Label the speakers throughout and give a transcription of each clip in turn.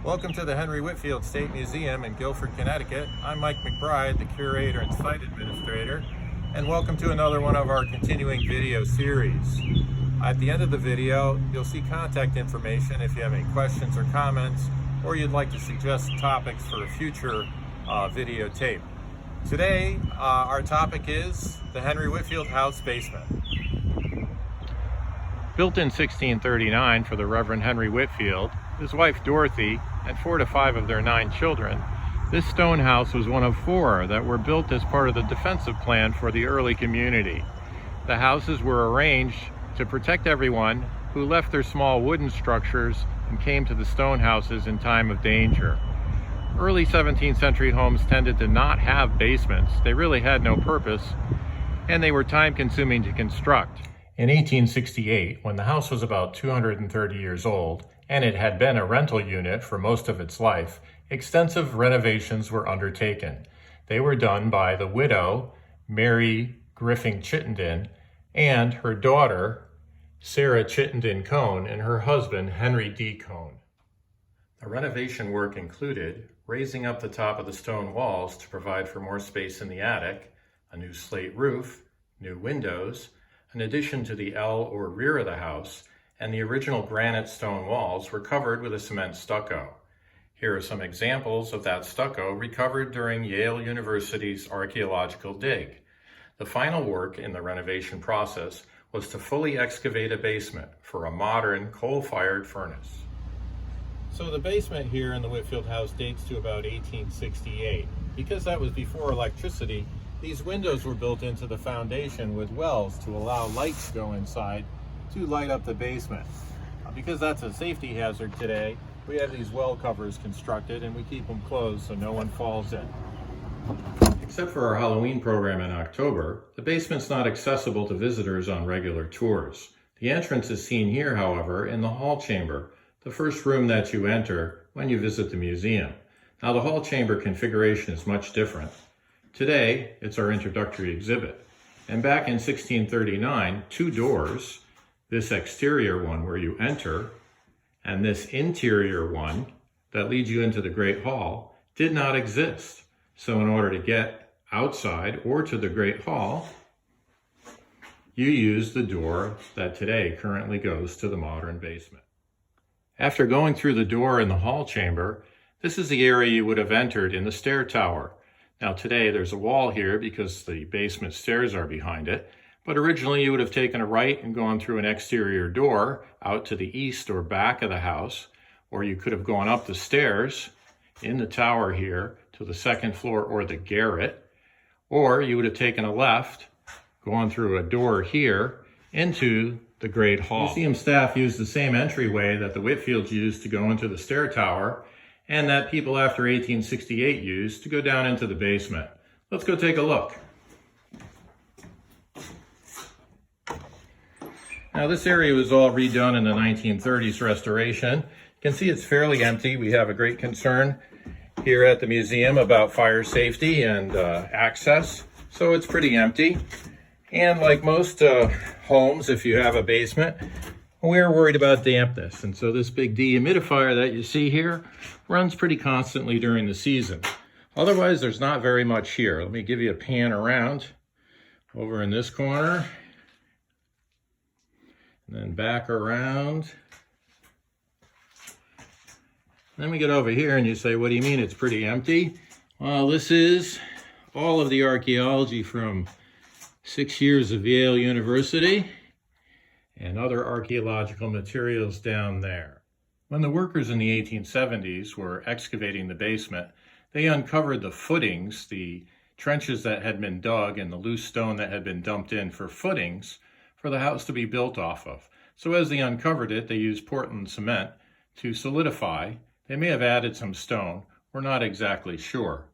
Speaker 1: Welcome to the Henry Whitfield State Museum in Guilford, Connecticut. I'm Mike McBride, the curator and site administrator, and welcome to another one of our continuing video series. At the end of the video, you'll see contact information if you have any questions or comments, or you'd like to suggest topics for a future videotape. Today, our topic is the Henry Whitfield House basement. Built in 1639 for the Reverend Henry Whitfield, his wife Dorothy, and 4 to 5 of their 9 children, this stone house was one of 4 that were built as part of the defensive plan for the early community. The houses were arranged to protect everyone who left their small wooden structures and came to the stone houses in time of danger. Early 17th century homes tended to not have basements. They really had no purpose, and they were time-consuming to construct. In 1868, when the house was about 230 years old, and it had been a rental unit for most of its life, extensive renovations were undertaken. They were done by the widow, Mary Griffin Chittenden, and her daughter, Sarah Chittenden Cone, and her husband, Henry D. Cone. The renovation work included raising up the top of the stone walls to provide for more space in the attic, a new slate roof, new windows, an addition to the L or rear of the house, and the original granite stone walls were covered with a cement stucco. Here are some examples of that stucco recovered during Yale University's archaeological dig. The final work in the renovation process was to fully excavate a basement for a modern coal-fired furnace. So the basement here in the Whitfield house dates to about 1868. Because that was before electricity, these windows were built into the foundation with wells to allow light to go inside to light up the basement. Because that's a safety hazard today, we have these well covers constructed and we keep them closed so no one falls in. Except for our Halloween program in October, the basement's not accessible to visitors on regular tours. The entrance is seen here, however, in the hall chamber, the first room that you enter when you visit the museum. Now the hall chamber configuration is much different. Today, it's our introductory exhibit. And back in 1639, 2 doors, this exterior one where you enter, and this interior one that leads you into the Great Hall, did not exist. So in order to get outside or to the Great Hall, you use the door that today currently goes to the modern basement. After going through the door in the hall chamber, this is the area you would have entered in the stair tower. Now today there's a wall here because the basement stairs are behind it, but originally you would have taken a right and gone through an exterior door out to the east or back of the house, or you could have gone up the stairs in the tower here to the 2nd floor or the garret, or you would have taken a left, gone through a door here into the Great Hall. Museum staff used the same entryway that the Whitfields used to go into the stair tower, and that people after 1868 used to go down into the basement. Let's go take a look. Now this area was all redone in the 1930s restoration. You can see it's fairly empty. We have a great concern here at the museum about fire safety and access, so it's pretty empty. And like most homes, if you have a basement, we're worried about dampness. And so this big dehumidifier that you see here runs pretty constantly during the season. Otherwise, there's not very much here. Let me give you a pan around over in this corner. And then back around. Then we get over here and you say, what do you mean it's pretty empty? Well, this is all of the archaeology from 6 years of Yale University and other archaeological materials down there. When the workers in the 1870s were excavating the basement, they uncovered the footings, the trenches that had been dug and the loose stone that had been dumped in for footings for the house to be built off of. So as they uncovered it, they used Portland cement to solidify. They may have added some stone. We're not exactly sure.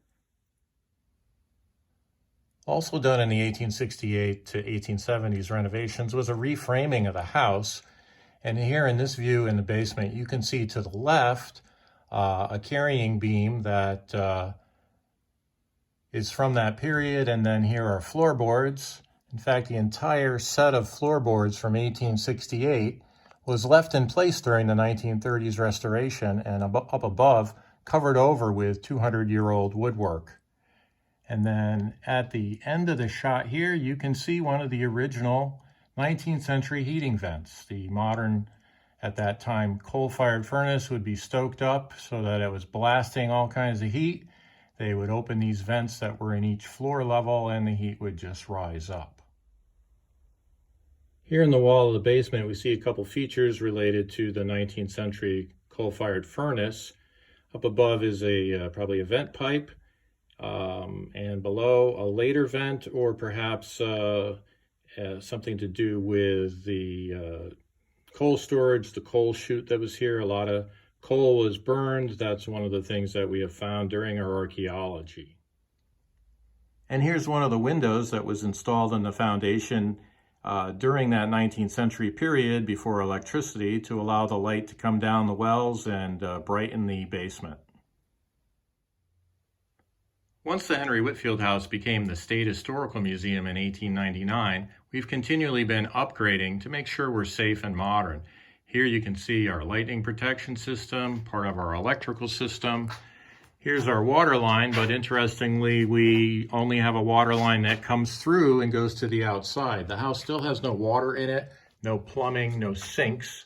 Speaker 1: Also done in the 1868 to 1870s renovations was a reframing of the house. And here in this view in the basement, you can see to the left a carrying beam that is from that period. And then here are floorboards. In fact, the entire set of floorboards from 1868 was left in place during the 1930s restoration and up above covered over with 200-year-old woodwork. And then at the end of the shot here, you can see one of the original 19th century heating vents. The modern, at that time, coal-fired furnace would be stoked up so that it was blasting all kinds of heat. They would open these vents that were in each floor level and the heat would just rise up. Here in the wall of the basement, we see a couple features related to the 19th century coal-fired furnace. Up above is probably a vent pipe, and below a later vent, or perhaps something to do with the coal storage, the coal chute that was here. A lot of coal was burned. That's one of the things that we have found during our archaeology. And here's one of the windows that was installed in the foundation during that 19th century period before electricity to allow the light to come down the wells and brighten the basement. Once the Henry Whitfield House became the State Historical Museum in 1899, we've continually been upgrading to make sure we're safe and modern. Here you can see our lightning protection system, part of our electrical system. Here's our water line, but interestingly, we only have a water line that comes through and goes to the outside. The house still has no water in it, no plumbing, no sinks.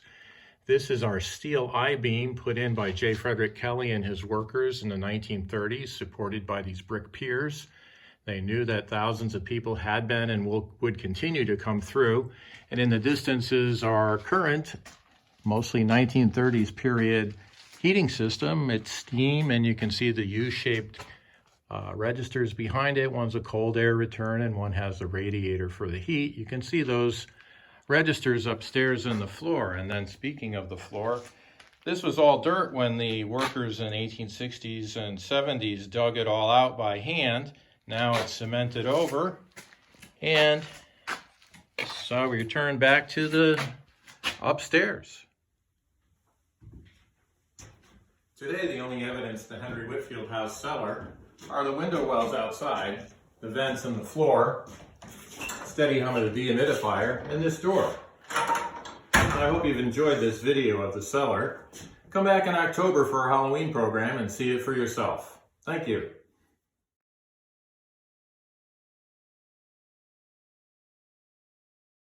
Speaker 1: This is our steel I-beam put in by J. Frederick Kelly and his workers in the 1930s, supported by these brick piers. They knew that thousands of people had been and would continue to come through. And in the distance is our current, mostly 1930s period heating system. It's steam, and you can see the U-shaped registers behind it. One's a cold air return and one has a radiator for the heat. You can see those registers upstairs in the floor. And then speaking of the floor, this was all dirt when the workers in 1860s and 70s dug it all out by hand. Now it's cemented over. And so we return back to the upstairs. Today, the only evidence the Henry Whitfield House cellar are the window wells outside, the vents in the floor, steady hum of the dehumidifier, and this door. I hope you've enjoyed this video of the cellar. Come back in October for our Halloween program and see it for yourself. Thank you.